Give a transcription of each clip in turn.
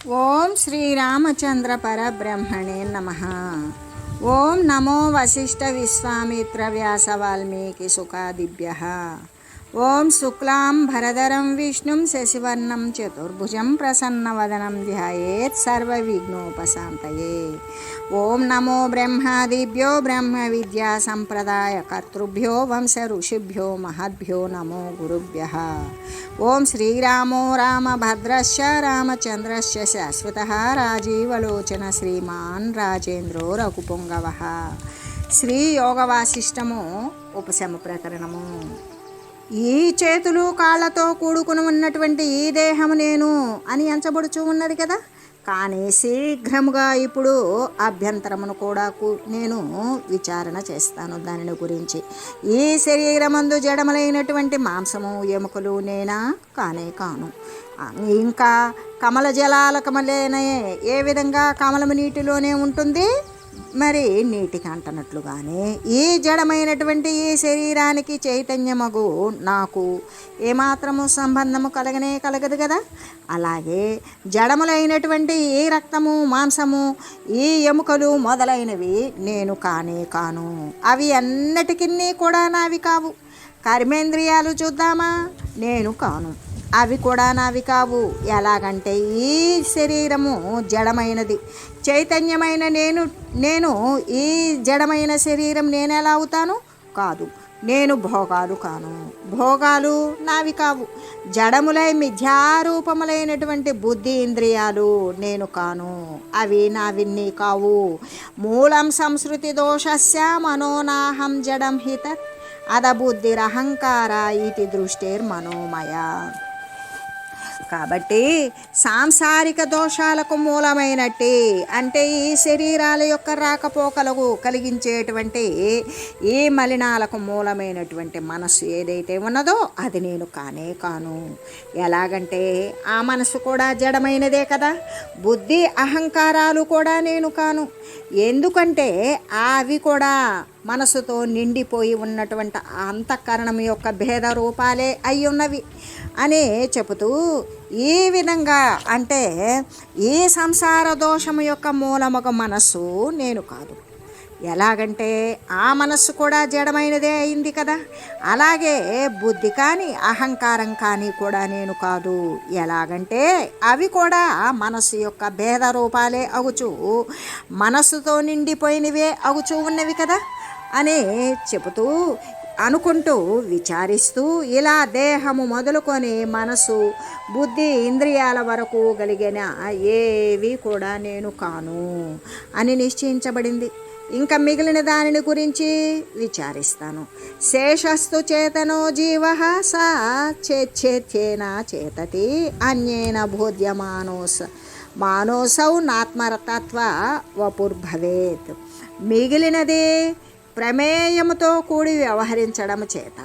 ఓం శ్రీరామచంద్ర పరబ్రహ్మణే నమః. ఓం నమో వశిష్ఠ విశ్వామిత్ర వ్యాస వాల్మీకి సుఖాదిభ్యః. ఓం శుక్లాం భరధరం విష్ణుం శశివర్ణం చతుర్భుజం ప్రసన్నవదనం ధ్యాయేత్ సర్వవిఘ్నోపశాంతయే. ఓం నమో బ్రహ్మాదిభ్యో బ్రహ్మ విద్యా సంప్రదాయ కర్తృభ్యో వంశ ఋషిభ్యో మహద్భ్యో నమో గురుభ్యః. ఓం శ్రీరామో రామభద్రశ్చ రామచంద్రశ్చ శాశ్వతః రాజీవలోచన శ్రీమాన్ రాజేంద్రో రఘుపుంగవః. శ్రీ యోగవాసిష్టము ఉపశమ ప్రకరణము. ఈ చేతులు కాళ్ళతో కూడుకుని ఉన్నటువంటి ఈ దేహము నేను అని ఎంచబడుచు ఉన్నది కదా, కానీ శీఘ్రముగా ఇప్పుడు అభ్యంతరమును కూడా నేను విచారణ చేస్తాను దానిని గురించి. ఈ శరీరమందు జడములైనటువంటి మాంసము ఎముకలు నేనా? కానే కాను. ఇంకా కమల జలాల కమలేనే ఏ విధంగా కమలము నీటిలోనే ఉంటుంది, మరి నీటికి అంటనట్లుగానే ఈ జడమైనటువంటి ఈ శరీరానికి చైతన్యమగు నాకు ఏమాత్రము సంబంధము కలగదు కదా. అలాగే జడములైనటువంటి ఈ రక్తము మాంసము ఈ ఎముకలు మొదలైనవి నేను కానే కాను. అవి అన్నిటికీ కూడా నావి కావు. కర్మేంద్రియాలు చూద్దామా, నేను కాను, అవి కూడా నావి కావు. ఎలాగంటే ఈ శరీరము జడమైనది, చైతన్యమైన నేను ఈ జడమైన శరీరం నేను ఎలా అవుతాను? కాదు. నేను భోగాలు కాను, భోగాలు నావి కావు. జడములై మిథ్యారూపములైనటువంటి బుద్ధి ఇంద్రియాలు నేను కాను, అవి నావిన్ని కావు. మూలం సంస్కృతి దోషస్య మనోనాహం జడం హిత అదబుద్ధిరహంకార ఇది దృష్టిర్మనోమయ. కాబట్టి సాంసారిక దోషాలకు మూలమైనట్టే, అంటే ఈ శరీరాల యొక్క రాకపోకలకు కలిగించేటువంటి ఈ మలినాలకు మూలమైనటువంటి మనస్సు ఏదైతే ఉన్నదో అది నేను కానే కాను. ఎలాగంటే ఆ మనసు కూడా జడమైనదే కదా, బుద్ధి అహంకారాలు కూడా నేను కాను. ఎందుకంటే అవి కూడా మనసుతో నిండిపోయి ఉన్నటువంటి అంతఃకరణం యొక్క భేద రూపాలే అయి ఉన్నవి అని చెబుతూ, ఈ విధంగా అంటే ఈ సంసార దోషము యొక్క మూలమొక మనస్సు నేను కాదు. ఎలాగంటే ఆ మనస్సు కూడా జడమైనదే అయింది కదా, అలాగే బుద్ధి కానీ అహంకారం కానీ కూడా నేను కాదు. ఎలాగంటే అవి కూడా మనస్సు యొక్క భేద రూపాలే అగుచు మనస్సుతో నిండిపోయినవే అగుచూ ఉన్నవి కదా అని చెబుతూ అనుకుంటూ విచారిస్తూ ఇలా దేహము మొదలుకొని మనసు బుద్ధి ఇంద్రియాల వరకు కలిగిన ఏవి కూడా నేను కాను అని నిశ్చయించబడింది. ఇంకా మిగిలిన దానిని గురించి విచారిస్తాను. శేషస్తు చేతనో జీవ సా చేచ్చేత్యేన చేతతి అన్యేన మానోసౌ నాత్మరతత్వ వపుర్భవేత్. మిగిలినది ప్రమేయముతో కూడి వ్యవహరించడం చేత,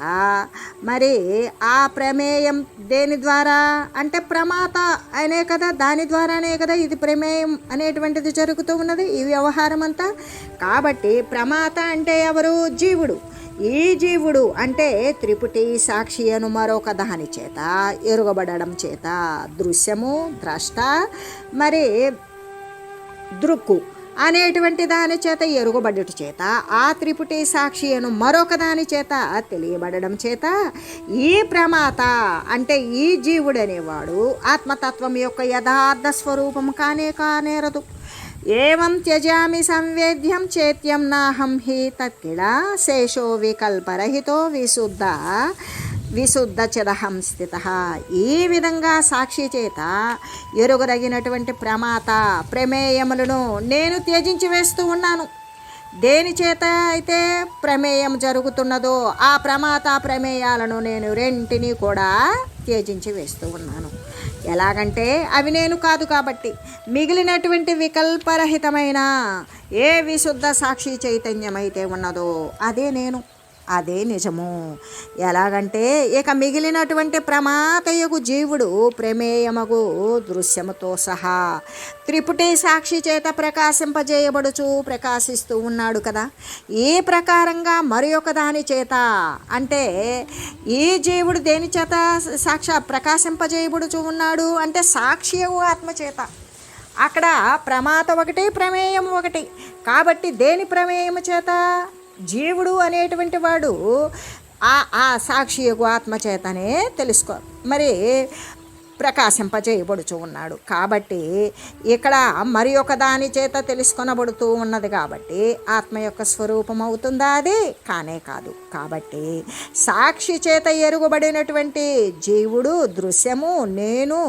మరి ఆ ప్రమేయం దేని ద్వారా అంటే ప్రమాత అనే కదా, దాని ద్వారానే కదా ఇది ప్రమేయం అనేటువంటిది జరుగుతూ ఉన్నది ఈ వ్యవహారం అంతా. కాబట్టి ప్రమాత అంటే ఎవరు? జీవుడు. ఈ జీవుడు అంటే త్రిపుటి సాక్షి అను మరొక దాని చేత ఎరుగబడడం చేత దృశ్యము, ద్రష్ట, మరి దృక్కు అనేటువంటి దాని చేత ఎరుగబడుట చేత ఆ త్రిపుటి సాక్షి అను మరొక దాని చేత తెలియబడడం చేత ఈ ప్రమాత అంటే ఈ జీవుడు అనేవాడు ఆత్మతత్వం యొక్క యథార్థ స్వరూపం కానేరదు. ఏవం త్యజామి సంవేద్యం చేత్యం నాహం హి తత్కిల శేషో వికల్పరహితో విశుద్ధ చిదహం స్థిత. ఈ విధంగా సాక్షి చేత ఎరుగదగినటువంటి ప్రమాత ప్రమేయములను నేను త్యజించి వేస్తూ ఉన్నాను. దేని చేత అయితే ప్రమేయం జరుగుతున్నదో ఆ ప్రమాత ప్రమేయాలను నేను రెంటిని కూడా త్యజించి వేస్తూ ఉన్నాను. ఎలాగంటే అవి నేను కాదు కాబట్టి మిగిలినటువంటి వికల్పరహితమైన ఏ విశుద్ధ సాక్షి చైతన్యం అయితే ఉన్నదో అదే నేను, అదే నిజము. ఎలాగంటే ఇక మిగిలినటువంటి ప్రమాతయగు జీవుడు ప్రమేయమగు దృశ్యముతో సహా త్రిపుటి సాక్షి చేత ప్రకాశిస్తూ ఉన్నాడు కదా. ఈ ప్రకారంగా మరి ఒక దాని చేత అంటే ఈ జీవుడు దేని చేత ప్రకాశింపజేయబడుచు ఉన్నాడు అంటే సాక్షియగు ఆత్మ చేత. అక్కడ ప్రమాత ఒకటి, ప్రమేయం ఒకటి. కాబట్టి దేని ప్రమేయము చేత? జీవుడు అనేటువంటి వాడు ఆ సాక్షియగు ఆత్మ చేతనే తెలుసుకో మరి ప్రకాశింపజేయబడుచు ఉన్నాడు. కాబట్టి ఇక్కడ మరి ఒక దాని చేత తెలుసుకొనబడుతూ ఉన్నది. కాబట్టి ఆత్మ యొక్క స్వరూపం అవుతుందా? అది కానే కాదు. కాబట్టి సాక్షి చేత ఎరుగబడినటువంటి జీవుడు, దృశ్యము, నేను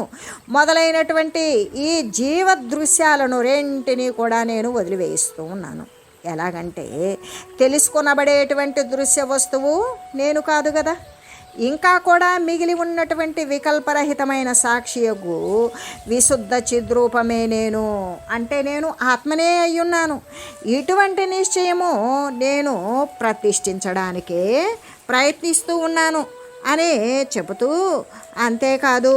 మొదలైనటువంటి ఈ జీవ దృశ్యాలను రెంటిని కూడా నేను వదిలివేయిస్తూ ఉన్నాను. ఎలాగంటే తెలుసుకొనబడేటువంటి దృశ్య వస్తువు నేను కాదు కదా. ఇంకా కూడా మిగిలి ఉన్నటువంటి వికల్పరహితమైన సాక్షియగు విశుద్ధ చిద్రూపమే నేను. అంటే నేను ఆత్మనే అయ్యున్నాను. ఇటువంటి నిశ్చయము నేను ప్రతిష్ఠించడానికే ప్రయత్నిస్తూ ఉన్నాను అని చెబుతూ, అంతేకాదు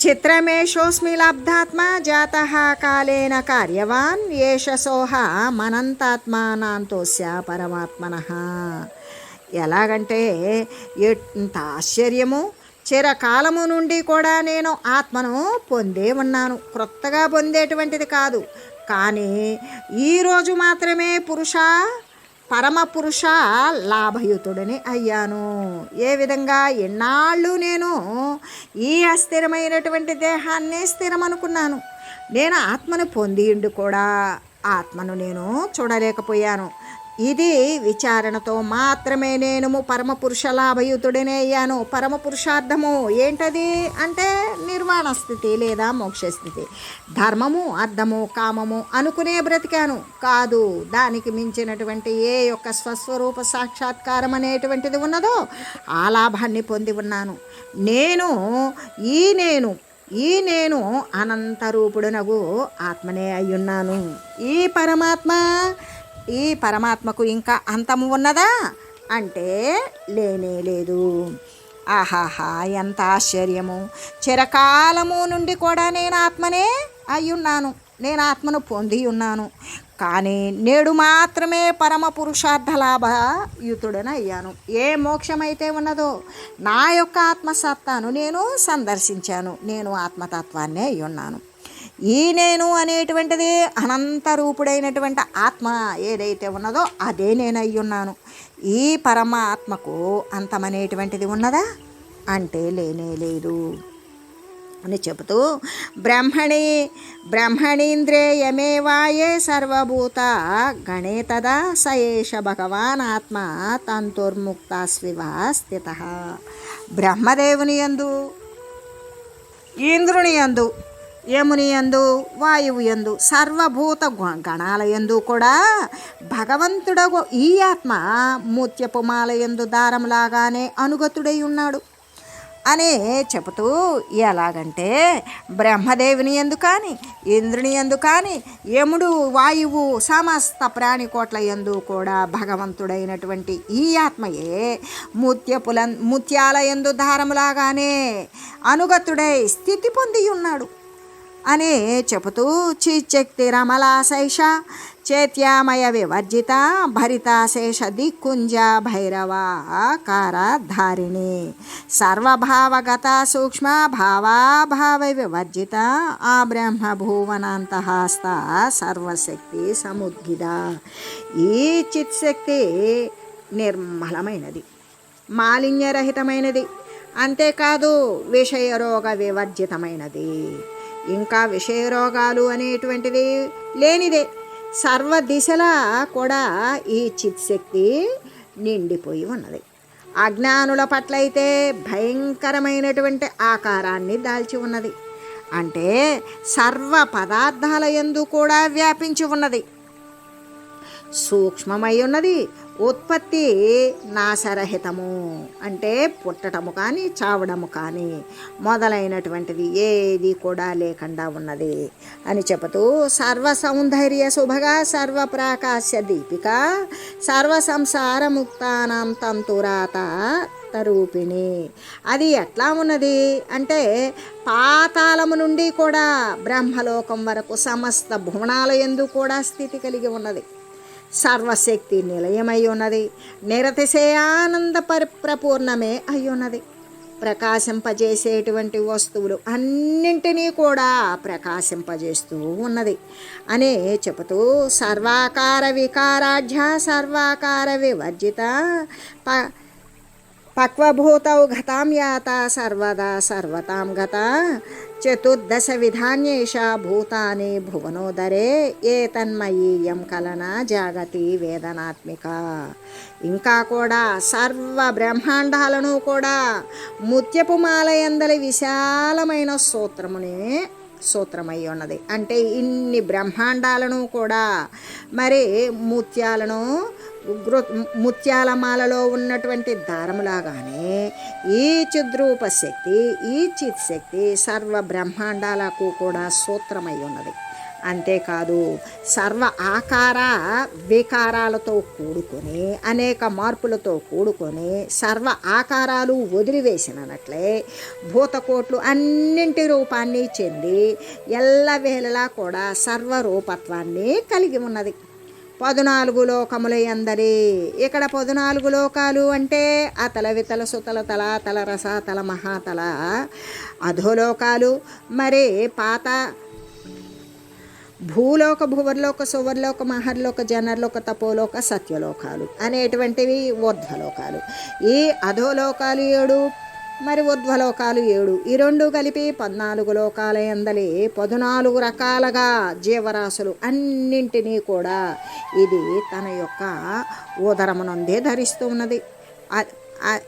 చిత్రమేషోస్మి లబ్ధాత్మ జాతః కాలేన కార్యవాన్ ఏష సోహ మనంతాత్మానాంతోస్య పరమాత్మనః. ఎలాగంటే ఎంత ఆశ్చర్యము! చిరకాలము నుండి కూడా నేను ఆత్మను పొందే ఉన్నాను. క్రొత్తగా పొందేటువంటిది కాదు. కానీ ఈరోజు మాత్రమే పరమ పురుష లాభయుతుడని అయ్యాను. ఏ విధంగా? ఎన్నాళ్ళు నేను ఈ అస్థిరమైనటువంటి దేహాన్నే స్థిరం అనుకున్నాను. నేను ఆత్మను పొందిండు కూడా ఆత్మను నేను చూడలేకపోయాను. ఇది విచారణతో మాత్రమే నేను పరమపురుష లాభయుతుడనే అయ్యాను. పరమ పురుషార్థము ఏంటది అంటే నిర్వాణ స్థితి లేదా మోక్షస్థితి. ధర్మము, అర్థము, కామము అనుకునే బ్రతికాను కాదు. దానికి మించినటువంటి ఏ యొక్క స్వస్వరూప సాక్షాత్కారం అనేటువంటిది ఉన్నదో ఆ లాభాన్ని పొంది ఉన్నాను. ఈ నేను అనంతరూపుడునగు ఆత్మనే అయ్యున్నాను. ఈ పరమాత్మకు ఇంకా అంతము ఉన్నదా అంటే లేనే లేదు. ఆహాహా, ఎంత ఆశ్చర్యము! చిరకాలము నుండి కూడా నేను ఆత్మనే అయ్యున్నాను. నేను ఆత్మను పొంది ఉన్నాను. కానీ నేడు మాత్రమే పరమ పురుషార్థ లాభయుతుడని అయ్యాను. ఏ మోక్షమైతే ఉన్నదో నా యొక్క ఆత్మసత్తాను నేను సందర్శించాను. నేను ఆత్మతత్వాన్నే అయి ఉన్నాను. ఈ నేను అనేటువంటిది అనంత రూపుడైనటువంటి ఆత్మ ఏదైతే ఉన్నదో అదే నేను అయి ఉన్నాను. ఈ పరమాత్మకు అంతమనేటువంటిది ఉన్నదా అంటే లేనే లేదు అని చెబుతూ, బ్రహ్మణీంద్రియమేవాయే సర్వభూత గణే తదా సయేష భగవాన్ ఆత్మ తంతుర్ముక్తాస్వివ స్థితః. బ్రహ్మదేవుని యందు, ఇంద్రుని యందు, యముని యందు, వాయువు యందు, సర్వభూత గణాల యందు కూడా భగవంతుడగు ఈ ఆత్మ ముత్యపు మాల యందు దారంలాగానే అనుగతుడై ఉన్నాడు అనే చెబుతూ, ఎలాగంటే బ్రహ్మదేవుని యందు కానీ, ఇంద్రుని యందు కానీ, యముడు, వాయువు, సమస్త ప్రాణికోట్ల యందు కూడా భగవంతుడైనటువంటి ఈ ఆత్మయే ముత్యాల యందు దారములాగానే అనుగతుడై స్థితి పొంది ఉన్నాడు అని చెబుతూ, చిచ్చక్తి రమలాశైష చేత్యామయ వివర్జిత భరితాశేష దిక్కుంజ భైరవాకారధారిణి సర్వభావగత సూక్ష్మ భావాభావ వివర్జిత ఆ బ్రహ్మభువనాంతఃస్థ సర్వశక్తి సముద్గిద. ఈ చిత్శక్తి నిర్మలమైనది, మాలిన్యరహితమైనది, అంతేకాదు విషయరోగ వివర్జితమైనది. ఇంకా విషయరోగాలు అనేటువంటివి లేనిదే. సర్వ దిశలా కూడా ఈ చిత్శక్తి నిండిపోయి ఉన్నది. అజ్ఞానుల పట్లయితే భయంకరమైనటువంటి ఆకారాన్ని దాల్చి ఉన్నది. అంటే సర్వ పదార్థాల యందు కూడా వ్యాపించి ఉన్నది, సూక్ష్మమై ఉన్నది, ఉత్పత్తి నాశరహితము అంటే పుట్టటము కానీ చావడము కానీ మొదలైనటువంటిది ఏది కూడా లేకుండా ఉన్నది అని చెబుతూ, సర్వ సౌందర్య శుభగా సర్వప్రాకాశ్య దీపిక సర్వ సంసార ముక్తానాం తంతురాత తరూపిణి. అది ఎట్లా ఉన్నది అంటే పాతాళము నుండి కూడా బ్రహ్మలోకం వరకు సమస్త భువనాల యందు కూడా స్థితి కలిగి ఉన్నది. సర్వశక్తి నిలయమై ఉన్నది, నిరతిశయానంద పరిప్రపూర్ణమే అయి ఉన్నది. ప్రకాశింపజేసేటువంటి వస్తువులు అన్నింటినీ కూడా ప్రకాశింపజేస్తూ ఉన్నది అనే చెబుతూ సర్వాకార వికారాఢ్య సర్వాకార వివర్జిత పక్వభూతౌ గతాం యాత సర్వదా సర్వతాం గత చతుర్దశ విధాన్యేష భూతాని భువనోదరే ఏతన్మయీయం కలన జాగతి వేదనాత్మిక. ఇంకా కూడా సర్వ బ్రహ్మాండాలను కూడా ముత్యపు మాలయందలి విశాలమైన సూత్రమై ఉన్నది. అంటే ఇన్ని బ్రహ్మాండాలను కూడా మరి ముత్యాల మాలలో ఉన్నటువంటి దారములాగానే ఈ చిద్రూప శక్తి ఈ చిత్ శక్తి సర్వ బ్రహ్మాండాలకు కూడా సూత్రమై ఉన్నది. అంతేకాదు సర్వ ఆకార వికారాలతో కూడుకొని అనేక మార్పులతో కూడుకొని సర్వ ఆకారాలు వదిలివేసినట్లే భూతకోట్లు అన్నింటి రూపాన్ని చెంది ఎల్లవేళలా కూడా సర్వరూపత్వాన్ని కలిగి ఉన్నది. 14 లోకముల యందలి. ఇక్కడ 14 లోకాలు అంటే అతల వితల సుతల తల తల రస తల మహాతల అధోలోకాలు, మరి పాత భూలోక భువర్లోక సువర్లోక మహర్లోక జనర్లోక తపోలోక సత్యలోకాలు అనేటువంటివి ఊర్ధ్వలోకాలు. ఈ అధోలోకాలు 7, మరి ఊర్ధ్వలోకాలు 7. ఈ 2 కలిపి 14 లోకాల యందలి 14 రకాలుగా జీవరాశులు అన్నింటినీ కూడా ఇది తన యొక్క ఉదరమునందే ధరిస్తూ ఉన్నది.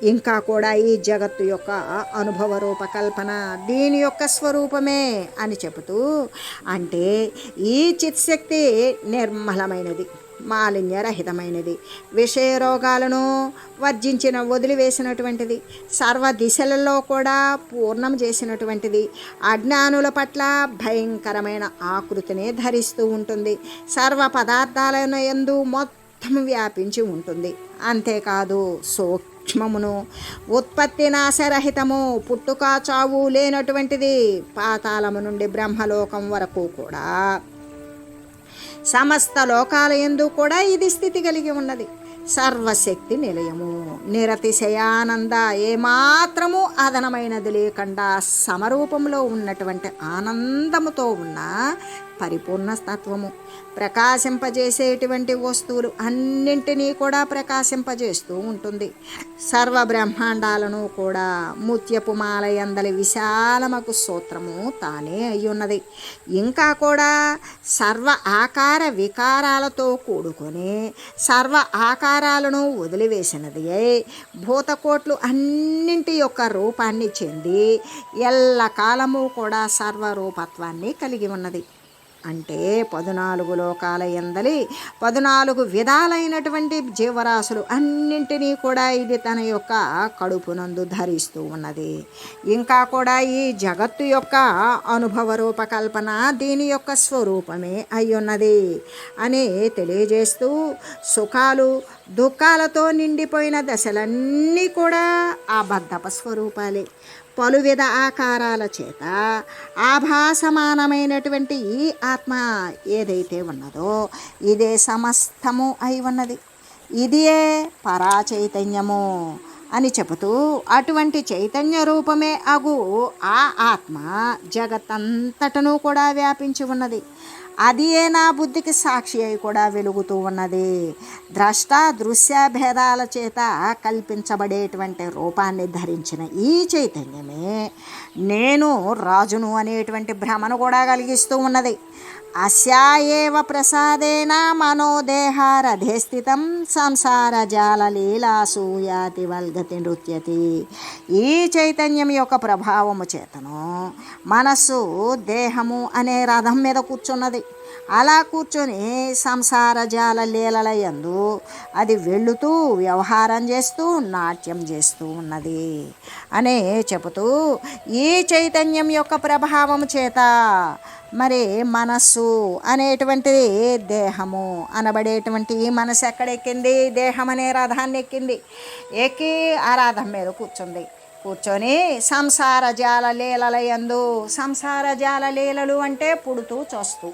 ఇంకా కూడా ఈ జగత్తు యొక్క అనుభవ రూపకల్పన దీని యొక్క స్వరూపమే అని చెబుతూ, అంటే ఈ చిత్శక్తి నిర్మలమైనది, మాలిన్యరహితమైనది, విషయ రోగాలను వదిలివేసినటువంటిది, సర్వ దిశలలో కూడా పూర్ణం చేసినటువంటిది, అజ్ఞానుల పట్ల భయంకరమైన ఆకృతిని ధరిస్తూ ఉంటుంది, సర్వ పదార్థాలను యందు మొత్తం వ్యాపించి ఉంటుంది. అంతేకాదు సూక్ష్మమును ఉత్పత్తి నాశరహితము, పుట్టుక చావు లేనటువంటిది, పాతాళము నుండి బ్రహ్మలోకం వరకు కూడా సమస్త లోకాల యందు కూడా ఇది స్థితి కలిగి ఉన్నది. సర్వశక్తి నిలయము, నిరతిశయానంద, ఏమాత్రము అదనమైనది లేకుండా సమరూపంలో ఉన్నటువంటి ఆనందముతో ఉన్న పరిపూర్ణ తత్వము, ప్రకాశింపజేసేటువంటి వస్తువులు అన్నింటినీ కూడా ప్రకాశింపజేస్తూ ఉంటుంది. సర్వ బ్రహ్మాండాలను కూడా ముత్యపు మాలయందలి విశాలమకు సూత్రము తానే అయ్యున్నది. ఇంకా కూడా సర్వ ఆకార వికారాలతో కూడుకొని సర్వ ఆకారాలను వదిలివేసినది భూతకోట్లు అన్నింటి యొక్క రూపాన్ని చెంది ఎల్లకాలము కూడా సర్వరూపత్వాన్ని కలిగి ఉన్నది. అంటే 14 లోకాల యందలి 14 విధాలైనటువంటి జీవరాశులు అన్నింటినీ కూడా ఇది తన యొక్క కడుపునందు ధరిస్తూ ఉన్నది. ఇంకా కూడా ఈ జగత్తు యొక్క అనుభవ రూపకల్పన దీని యొక్క స్వరూపమే అయ్యున్నది అని తెలియజేస్తూ, సుఖాలు దుఃఖాలతో నిండిపోయిన దశలన్నీ కూడా ఆ బద్ధప స్వరూపాలే. పలువిధ ఆకారాల చేత ఆభాసమానమైనటువంటి ఈ ఆత్మ ఏదైతే ఉన్నదో ఇదే సమస్తము అయి ఉన్నది. ఇదే పరాచైతన్యము అని చెబుతూ, అటువంటి చైతన్య రూపమే అగు ఆ ఆత్మ జగత్తంతటను కూడా వ్యాపించి ఉన్నది. అది నా బుద్ధికి సాక్షి అయి కూడా వెలుగుతూ ఉన్నది. ద్రష్ట దృశ్య భేదాల చేత కల్పించబడేటువంటి రూపాన్ని ధరించిన ఈ చైతన్యమే నేను రాజును అనేటువంటి భ్రమను కూడా కలిగిస్తూ ఉన్నది. అస్యాయేవ ప్రసాదేన మనోదేహారధే స్థితం సంసార జాల లీలాసు యాతి వల్గతి నృత్యతి. ఈ చైతన్యం యొక్క ప్రభావము చేతను మనస్సు దేహము అనే రథం మీద కూర్చున్నది. అలా కూర్చొని సంసార జాల లీలల యందు అది వెళుతూ వ్యవహారం చేస్తూ నాట్యం చేస్తూ ఉన్నది అనే చెబుతూ, ఈ చైతన్యం యొక్క ప్రభావం చేత మరి మనస్సు అనేటువంటిది దేహము అనబడేటువంటి ఈ మనసు ఎక్కడెక్కింది? దేహం అనే రథాన్ని ఎక్కి ఆ రథం మీద కూర్చొని సంసార జాల లీలల యందు, సంసార జాల లీలలు అంటే పుడుతూ చస్తూ,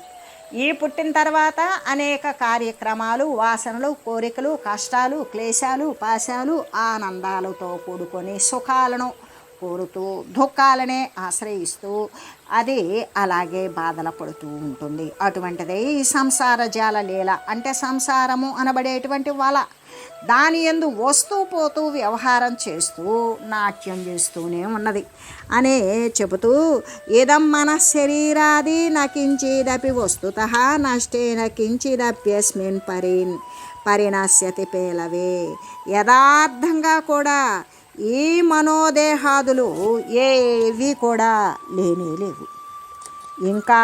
ఈ పుట్టిన తర్వాత అనేక కార్యక్రమాలు, వాసనలు, కోరికలు, కష్టాలు, క్లేశాలు, పాశాలు, ఆనందాలతో కూడుకొని సుఖాలను కోరుతూ దుఃఖాలనే ఆశ్రయిస్తూ అది అలాగే బాధలు పడుతూ ఉంటుంది. అటువంటిదే ఈ సంసార జాల లీల. అంటే సంసారము అనబడేటువంటి వల, దాని యందు వస్తూ పోతూ వ్యవహారం చేస్తూ నాట్యం చేస్తూనే ఉన్నది అనే చెబుతూ, ఇదం మన శరీరాది నకించిదపి వస్తుతః నష్టేన కించిదప్యస్మిన్ పరిణశ్యతి పేలవే. యథార్థంగా కూడా ఈ మనోదేహాదులు ఏవి కూడా లేవు. ఇంకా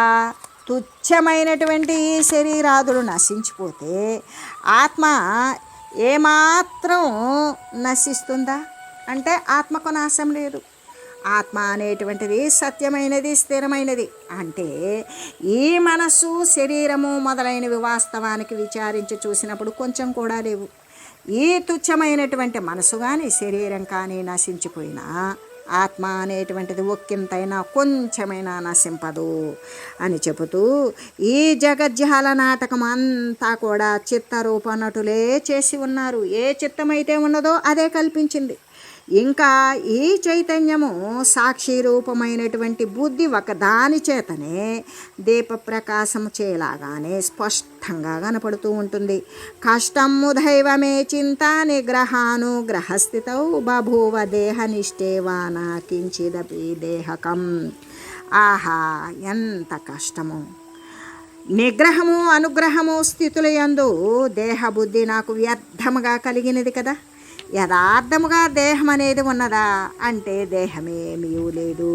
తుచ్చమైనటువంటి ఈ శరీరాదులు నశించిపోతే ఆత్మ ఏమాత్రం నశిస్తుందా అంటే ఆత్మకు నాశం లేదు. ఆత్మ అనేటువంటిది సత్యమైనది, స్థిరమైనది. అంటే ఈ మనస్సు, శరీరము మొదలైనవి వాస్తవానికి విచారించి చూసినప్పుడు కొంచెం కూడా లేవు. ఈ తుచ్చమైనటువంటి మనసు కానీ శరీరం కానీ నశించిపోయినా ఆత్మ అనేటువంటిది ఒక్కింతైనా కొంచెమైనా నశింపదు అని చెబుతూ, ఈ జగజ్జాల నాటకం అంతా కూడా చిత్తరూప నటులే చేసి ఉన్నారు. ఏ చిత్తమైతే ఉన్నదో అదే కల్పించింది. ఇంకా ఈ చైతన్యము సాక్షి రూపమైనటువంటి బుద్ధి ఒక దాని చేతనే దీప ప్రకాశం చేయలాగానే స్పష్టంగా కనపడుతూ ఉంటుంది. కష్టము దైవమే చింత నిగ్రహానుగ్రహస్థితౌ బభూవ దేహనిష్టేవాన కించిదపి దేహకం. ఆహా, ఎంత కష్టము! నిగ్రహము అనుగ్రహము స్థితుల యందు దేహబుద్ధి నాకు వ్యర్థముగా కలిగినది కదా. యథార్థముగా దేహం అనేది ఉన్నదా అంటే దేహమేమీ లేదు.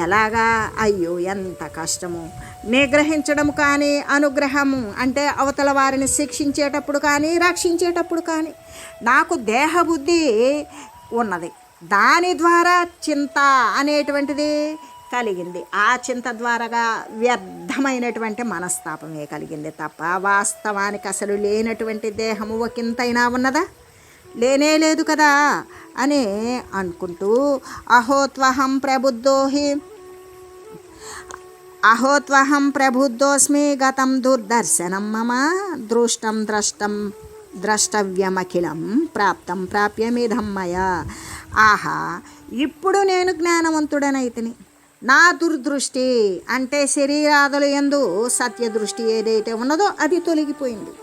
ఎలాగా? అయ్యో ఎంత కష్టము! నిగ్రహించడం కానీ అనుగ్రహము అంటే అవతల వారిని శిక్షించేటప్పుడు కానీ రక్షించేటప్పుడు కానీ నాకు దేహబుద్ధి ఉన్నది. దాని ద్వారా చింత అనేటువంటిది కలిగింది. ఆ చింత ద్వారాగా వ్యర్థమైనటువంటి మనస్తాపమే కలిగింది తప్ప వాస్తవానికి అసలు లేనటువంటి దేహము ఒకంతైనా ఉన్నదా? లేనే లేదు కదా అని అనుకుంటూ, అహోత్వహం ప్రబుద్ధోస్మి గతం దుర్దర్శనం మమ ద్రష్టవ్యమఖిలం ప్రాప్తం ప్రాప్యమిదం మయా. ఆహా, ఇప్పుడు నేను జ్ఞానవంతుడనైతిని. నా దుర్దృష్టి అంటే శరీరాదుల యందు సత్యదృష్టి ఏదైతే ఉన్నదో అది తొలగిపోయింది.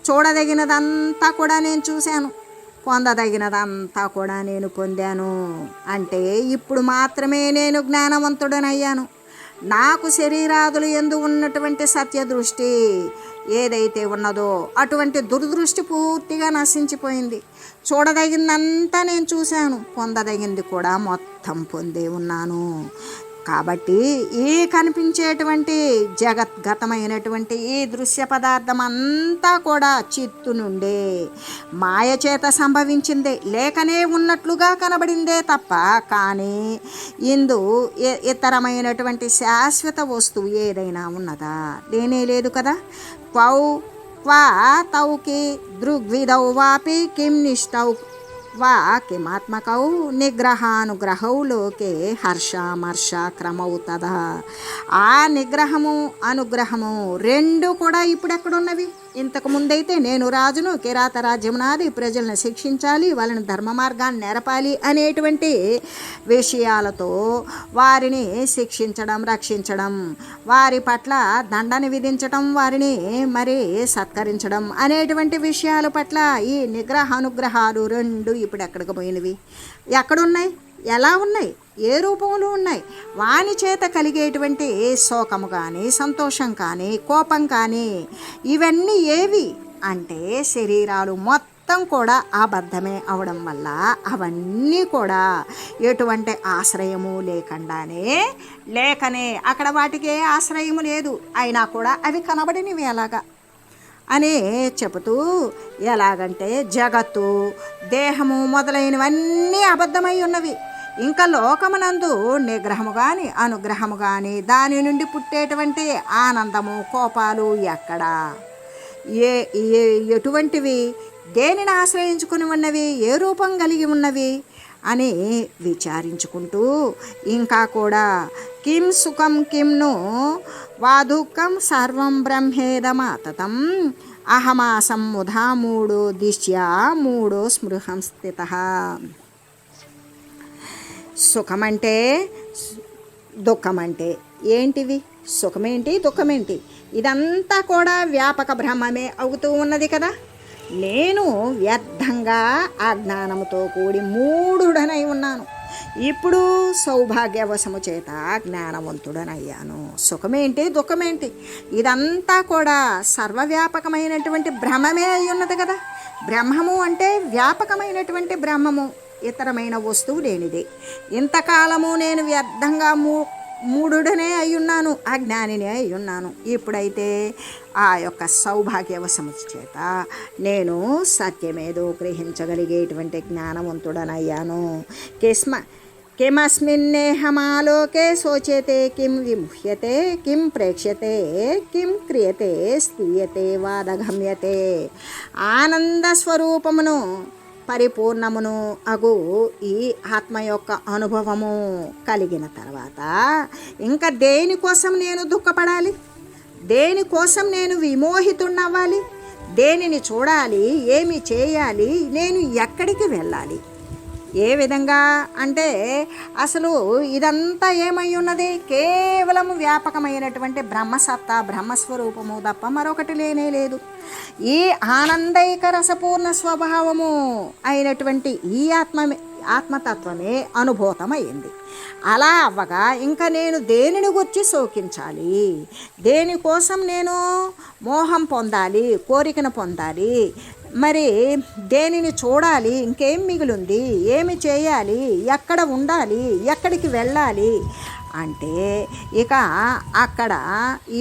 చూడదగినదంతా కూడా నేను చూశాను, పొందదగినదంతా కూడా నేను పొందాను. అంటే ఇప్పుడు మాత్రమే నేను జ్ఞానవంతుడనయ్యాను. నాకు శరీరాదులు యందు ఉన్నటువంటి సత్యదృష్టి ఏదైతే ఉన్నదో అటువంటి దుర్దృష్టి పూర్తిగా నశించిపోయింది. చూడదగిందంతా నేను చూశాను, పొందదగింది కూడా మొత్తం పొందే ఉన్నాను. కాబట్టి ఈ కనిపించేటువంటి జగద్గతమైనటువంటి ఈ దృశ్య పదార్థం అంతా కూడా చిత్తు నుండే మాయ చేత సంభవించిందే, లేకనే ఉన్నట్లుగా కనబడిందే తప్ప కానీ ఇందు ఇతరమైనటువంటి శాశ్వత వస్తువు ఏదైనా ఉన్నదా? లేనే లేదు కదా. క్వా తౌకి దృగ్విధౌ వాపి కిం నిష్టౌ వా కిమాత్మకౌ నిగ్రహానుగ్రహౌ లోకే హర్షమర్ష క్రమౌ తదా. ఆ నిగ్రహము అనుగ్రహము రెండు కూడా ఇప్పుడు ఎక్కడున్నవి? ఇంతకు ముందైతే నేను రాజును, కిరాత రాజ్యం నాది, ప్రజలను శిక్షించాలి, వాళ్ళని ధర్మ మార్గాన్ని నెరపాలి అనేటువంటి విషయాలతో వారిని శిక్షించడం, రక్షించడం, వారి పట్ల దండని విధించడం, వారిని మరి సత్కరించడం అనేటువంటి విషయాల పట్ల ఈ నిగ్రహ అనుగ్రహాలు రెండు ఇప్పుడు ఎక్కడికి పోయినవి? ఎక్కడున్నాయి? ఎలా ఉన్నాయి? ఏ రూపంలో ఉన్నాయి? వాని చేత కలిగేటువంటి శోకము కానీ, సంతోషం కానీ, కోపం కానీ ఇవన్నీ ఏవి అంటే శరీరాలు మొత్తం కూడా అబద్ధమే అవడం వల్ల అవన్నీ కూడా ఎటువంటి ఆశ్రయము లేకనే అక్కడ వాటికి ఏ ఆశ్రయము లేదు, అయినా కూడా అవి కనబడినవి ఎలాగా అని చెబుతూ, ఎలాగంటే జగత్తు, దేహము మొదలైనవన్నీ అబద్ధమై ఉన్నవి. ఇంకా లోకమునందు నిగ్రహము కానీ అనుగ్రహము కానీ దాని నుండి పుట్టేటువంటి ఆనందము, కోపాలు ఎక్కడా? ఎటువంటివి? దేనిని ఆశ్రయించుకుని ఉన్నవి? ఏ రూపం కలిగి ఉన్నవి అని విచారించుకుంటూ ఇంకా కూడా కిం సుఖం కింను వా దుఃఖం సర్వం బ్రహ్మేదమాతతం అహమాసం ముధా మూడో దిశ్యా మూడో స్మృహం స్థిత. సుఖమంటే దుఃఖమంటే ఏంటివి? సుఖమేంటి, దుఃఖమేంటి? ఇదంతా కూడా వ్యాపక బ్రహ్మమే అవుతూ ఉన్నది కదా. నేను వ్యర్థంగా ఆ జ్ఞానముతో కూడి మూఢుడనై ఉన్నాను. ఇప్పుడు సౌభాగ్యవశము చేత జ్ఞానవంతుడనయ్యాను. సుఖమేంటి, దుఃఖమేంటి? ఇదంతా కూడా సర్వవ్యాపకమైనటువంటి బ్రహ్మమే అయి ఉన్నది కదా. బ్రహ్మము అంటే వ్యాపకమైనటువంటి బ్రహ్మము, ఇతరమైన వస్తువు లేనిదే. ఇంతకాలము నేను వ్యర్థంగా మూఢుడనే అయ్యున్నాను, అజ్ఞానినే అయ్యున్నాను. ఇప్పుడైతే ఆ యొక్క సౌభాగ్యవశము చేత నేను సత్యమేదో గ్రహించగలిగేటువంటి జ్ఞానవంతుడనయ్యాను. కిమస్మిన్నేహమాలోకే శోచ్యతే, కిం విముహ్యతే, కిం ప్రేక్ష్యతే, కిం క్రియతే, స్థీయతే వాదగమ్యతే. ఆనందస్వరూపమును పరిపూర్ణమును అగు ఈ ఆత్మ యొక్క అనుభవము కలిగిన తర్వాత ఇంకా దేనికోసం నేను దుఃఖపడాలి? దేనికోసం నేను విమోహితున్నవ్వాలి? దేనిని చూడాలి? ఏమి చేయాలి? నేను ఎక్కడికి వెళ్ళాలి? ఏ విధంగా అంటే అసలు ఇదంతా ఏమై ఉన్నది? కేవలం వ్యాపకమైనటువంటి బ్రహ్మసత్తా, బ్రహ్మస్వరూపము తప్ప మరొకటి లేనే లేదు. ఈ ఆనందైక రసపూర్ణ స్వభావము అయినటువంటి ఈ ఆత్మతత్వమే అనుభూతమైంది. అలా అవ్వగా ఇంకా నేను దేనిని గురించి శోకించాలి? దేనికోసం నేను మోహం పొందాలి, కోరికను పొందాలి? మరి దేనిని చూడాలి? ఇంకేం మిగిలింది? ఏమి చేయాలి? ఎక్కడ ఉండాలి? ఎక్కడికి వెళ్ళాలి? అంటే ఇక అక్కడ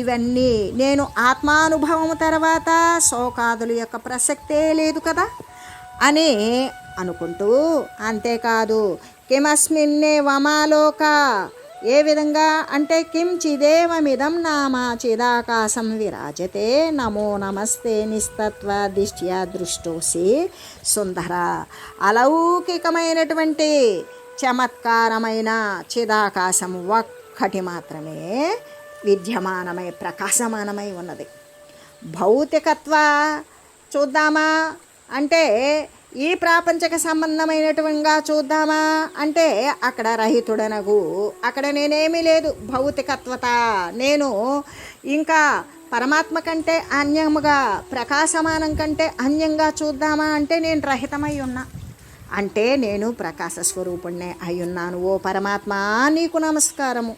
ఇవన్నీ నేను ఆత్మానుభవం తర్వాత శోకాదుల యొక్క ప్రసక్తే లేదు కదా అని అనుకుంటూ, అంతేకాదు కిమస్మిన్నే వమాలోక, ఏ విధంగా అంటే కిం చిదేవమిదం నామ చిదాకాశం విరాజతే, నమో నమస్తే నిస్తత్వ దిష్ట్యా దృష్టోసి సుందర. అలౌకికమైనటువంటి చమత్కారమైన చిదాకాశం ఒక్కటి మాత్రమే విద్యమానమై ప్రకాశమానమై ఉన్నది. భౌతికత్వ చూద్దామా అంటే ఈ ప్రాపంచక సంబంధమైనటువంటిగా చూద్దామా అంటే అక్కడ రహితుడనగు, అక్కడ నేనేమీ లేదు. భౌతికత్వత నేను ఇంకా పరమాత్మ కంటే అన్యముగా, ప్రకాశమానం కంటే అన్యంగా చూద్దామా అంటే నేను రహితమై ఉన్నా. అంటే నేను ప్రకాశ స్వరూపుణ్ణే అయ్యున్నాను. ఓ పరమాత్మ, నీకు నమస్కారము.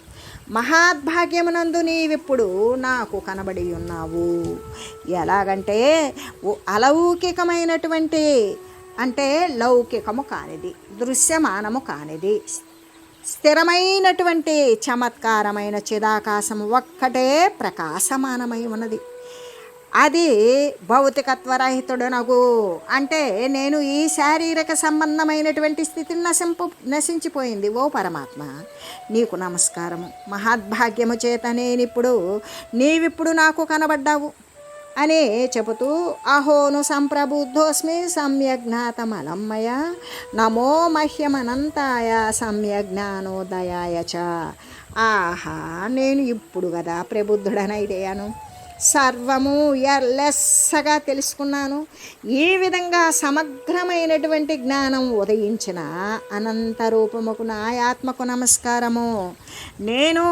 మహాద్భాగ్యమునందు నీవిప్పుడు నాకు కనబడి ఉన్నావు. ఎలాగంటే అలౌకికమైనటువంటి అంటే లౌకికము కానిది, దృశ్యమానము కానిది, స్థిరమైనటువంటి చమత్కారమైన చిదాకాశము ఒక్కటే ప్రకాశమానమై ఉన్నది. అది భౌతికత్వరహితుడనగు. అంటే నేను ఈ శారీరక సంబంధమైనటువంటి స్థితిని నశించిపోయింది. ఓ పరమాత్మ, నీకు నమస్కారము. మహాద్భాగ్యము చేత నీవిప్పుడు నాకు కనబడ్డావు అని చెబుతూ, అహోను సంప్రబుద్ధోస్మి సమ్యజ్ఞాతమలమ్మయ, నమో మహ్యమనంతాయ సమ్యజ్ఞానోదయాయ చ. ఆహా, నేను ఇప్పుడు కదా ప్రబుద్ధుడనైపోయాను, సర్వము లెస్సగా తెలుసుకున్నాను. ఈ విధంగా సమగ్రమైనటువంటి జ్ఞానం ఉదయించిన అనంత రూపముకు నా ఆత్మకు నమస్కారము. నేను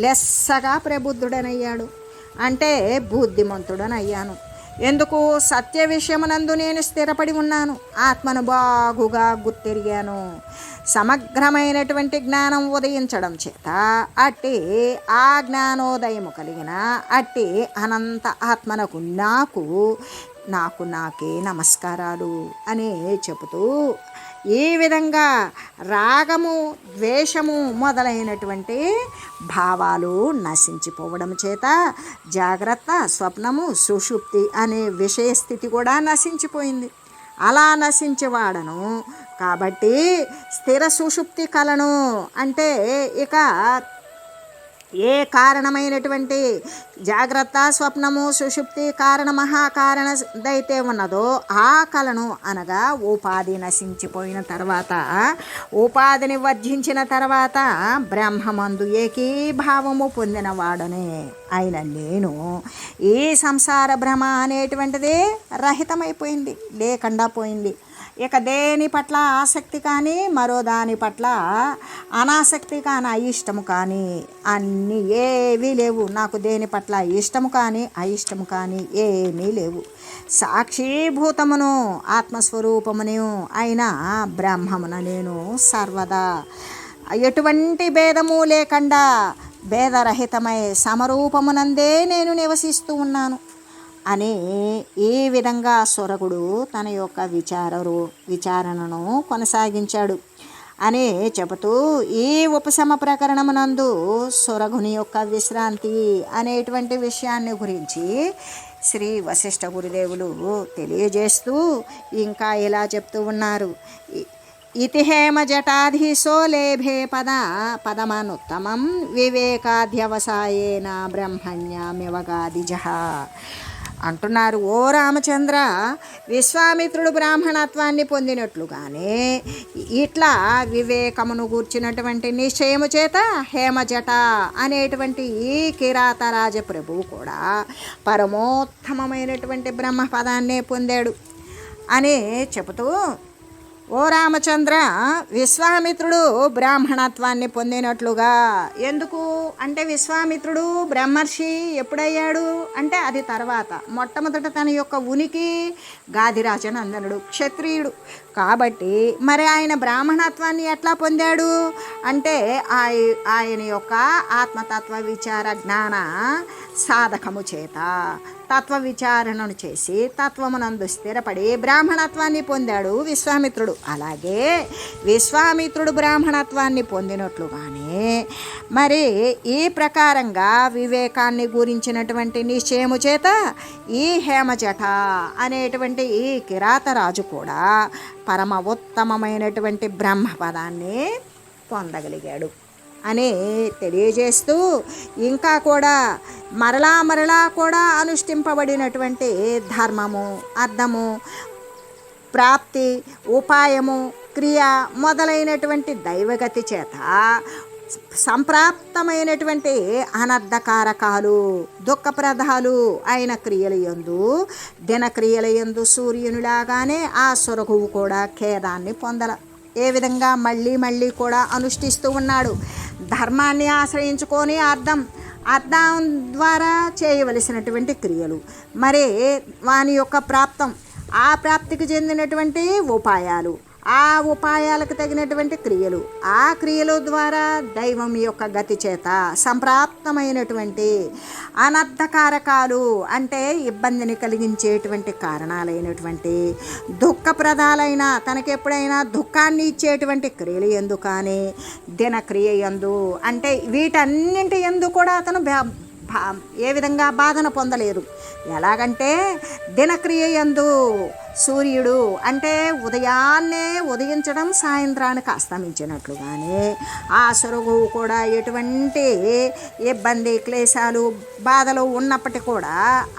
లెస్సగా ప్రబుద్ధుడనయ్యాడు అంటే బుద్ధిమంతుడనయ్యాను. ఎందుకు? సత్య విషయమునందు నేను స్థిరపడి ఉన్నాను, ఆత్మను బాగుగా గుర్తిరిగాను. సమగ్రమైనటువంటి జ్ఞానం ఉదయించడం చేత అట్టి ఆ జ్ఞానోదయము కలిగిన అట్టి అనంత ఆత్మనకు నాకే నమస్కారాలు అని చెబుతూ, ఈ విధంగా రాగము, ద్వేషము మొదలైనటువంటి భావాలు నశించిపోవడం చేత జాగ్రత్త, స్వప్నము, సుషుప్తి అనే విషయస్థితి కూడా నశించిపోయింది. అలా నశించేవాడను కాబట్టి స్థిర సుషుప్తి కలను అంటే ఇక ఏ కారణమైనటువంటి జాగ్రత్త, స్వప్నము, సుషుప్తి కారణ మహాకారణదైతే ఉన్నదో ఆ కలను అనగా ఉపాధి నశించిపోయిన తర్వాత, ఉపాధిని వర్జించిన తర్వాత బ్రహ్మమందు ఏకీభావము పొందిన వాడనే అయిన నేను ఈ సంసార భ్రమ అనేటువంటిది రహితమైపోయింది, లేకుండా పోయింది. ఇక దేని పట్ల ఆసక్తి కానీ మరో దాని పట్ల అనాసక్తి కానీ అయిష్టము కానీ అన్నీ ఏవీ లేవు. నాకు దేని పట్ల ఇష్టము కానీ అయిష్టము కానీ ఏమీ లేవు. సాక్షీభూతమును ఆత్మస్వరూపమును అయిన బ్రహ్మమున నేను సర్వదా ఎటువంటి భేదము లేకుండా భేదరహితమై సమరూపమునందే నేను నివసిస్తూ ఉన్నాను అని ఈ విధంగా సురగుడు తన యొక్క విచారణను కొనసాగించాడు అని చెబుతూ ఈ ఉపశమ ప్రకరణమునందు సురగుని యొక్క విశ్రాంతి అనేటువంటి విషయాన్ని గురించి శ్రీ వశిష్ఠ గురుదేవులు తెలియజేస్తూ ఇంకా ఇలా చెప్తూ ఉన్నారు. ఇతి హేమ జటాధీశో లేభే పదమనుత్తమం వివేకాధ్యవసాయేన బ్రహ్మణ్యమివగాదిజః అంటున్నారు. ఓ రామచంద్ర, విశ్వామిత్రుడు బ్రాహ్మణత్వాన్ని పొందినట్లుగానే ఇట్లా వివేకమును గూర్చినటువంటి నిశ్చయము చేత హేమజట అనేటువంటి ఈ కిరాతరాజ ప్రభువు కూడా పరమోత్తమమైనటువంటి బ్రహ్మపదాన్నే పొందాడు అని చెబుతూ, ఓ రామచంద్ర, విశ్వామిత్రుడు బ్రాహ్మణత్వాన్ని పొందినట్లుగా ఎందుకు అంటే విశ్వామిత్రుడు బ్రహ్మర్షి ఎప్పుడయ్యాడు అంటే అది తర్వాత. మొట్టమొదట తన యొక్క ఉనికి గాదిరాజనందనుడు క్షత్రియుడు కాబట్టి మరి ఆయన బ్రాహ్మణత్వాన్ని ఎట్లా పొందాడు అంటే ఆయన యొక్క ఆత్మతత్వ విచార జ్ఞాన సాధకము చేత తత్వ విచారణను చేసి తత్వమునందు స్థిరపడి బ్రాహ్మణత్వాన్ని పొందాడు విశ్వామిత్రుడు. అలాగే విశ్వామిత్రుడు బ్రాహ్మణత్వాన్ని పొందినట్లుగానే మరి ఈ ప్రకారంగా వివేకాన్ని గురించినటువంటి నిశ్చయము చేత ఈ హేమజట అనేటువంటి ఈ కిరాతరాజు కూడా పరమ ఉత్తమమైనటువంటి బ్రహ్మపదాన్ని పొందగలిగాడు అని తెలియజేస్తూ ఇంకా కూడా మరలా కూడా అనుష్ఠింపబడినటువంటి ధర్మము, అర్థము, ప్రాప్తి, ఉపాయము, క్రియ మొదలైనటువంటి దైవగతి చేత సంప్రాప్తమైనటువంటి అనర్థకారకాలు దుఃఖప్రదాలు అయిన క్రియల యందు దినక్రియల యందు సూర్యునిలాగానే ఆ సురగువు కూడా ఖేదాన్ని పొందల. ఏ విధంగా మళ్ళీ కూడా అనుష్ఠిస్తూ ఉన్నాడు. ధర్మాన్ని ఆశ్రయించుకొని అర్థం ద్వారా చేయవలసినటువంటి క్రియలు, మరి వాని యొక్క ప్రాప్తం, ఆ ప్రాప్తికి చెందినటువంటి ఉపాయాలు, ఆ ఉపాయాలకు తగినటువంటి క్రియలు, ఆ క్రియల ద్వారా దైవం యొక్క గతి చేత సంప్రాప్తమైనటువంటి అనర్థకారకాలు అంటే ఇబ్బందిని కలిగించేటువంటి కారణాలైనటువంటి దుఃఖప్రదాలైన తనకెప్పుడైనా దుఃఖాన్ని ఇచ్చేటువంటి క్రియలు యందు కానీ దినక్రియ యందు అంటే వీటన్నింటి యందు కూడా అతను ఏ విధంగా బాధను పొందలేదు. ఎలాగంటే దినక్రియ యందు సూర్యుడు అంటే ఉదయాన్నే ఉదయించడం సాయంత్రానికి అస్తమించినట్లుగానే ఆ సురగువు కూడా ఎటువంటి ఇబ్బంది క్లేశాలు బాధలు ఉన్నప్పటికీ కూడా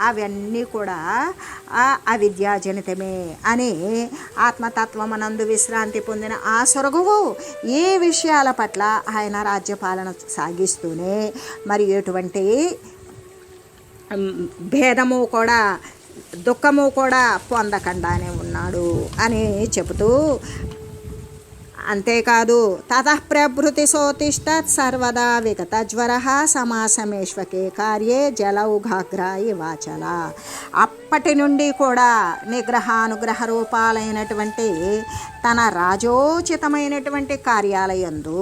అవన్నీ కూడా అవిద్యాజనితమే అని ఆత్మతత్వమనందు విశ్రాంతి పొందిన ఆ సురగువు ఈ విషయాల పట్ల ఆయన రాజ్యపాలన సాగిస్తూనే మరి ఎటువంటి భేదము కూడా దుఃఖము కూడా పొందకుండానే ఉన్నాడు అని చెబుతూ, అంతేకాదు తతఃప్రభృతి సోతిష్టత్ సర్వదా విగతజ్వర సమాసమేష్వకే కార్యే జలౌఘాగ్రాయి వాచల. అప్పటి నుండి కూడా నిగ్రహానుగ్రహ రూపాలైనటువంటి తన రాజోచితమైనటువంటి కార్యాలయందు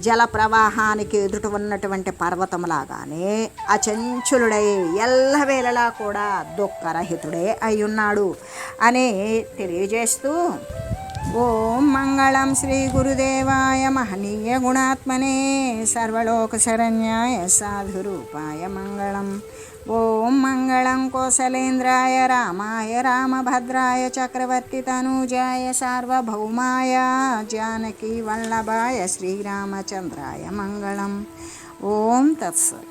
జల ప్రవాహానికి ఎదుట ఉన్నటువంటి పర్వతములాగానే అచంచులుడై ఎల్లవేళలా కూడా దుఃఖరహితుడే అయ్యున్నాడు అని తెలియజేస్తూ, ఓం మంగళం శ్రీ గురుదేవాయ మహనీయ గుణాత్మనే సర్వలోకశరణ్యాయ సాధురూపాయ మంగళం. ఓం మంగళం కోసలేంద్రాయ రామాయ రామభద్రాయ చక్రవర్తి తనూజాయ సార్వభౌమాయ జానకీ వల్లభాయ శ్రీరామచంద్రాయ మంగళం. ఓం తత్సత్.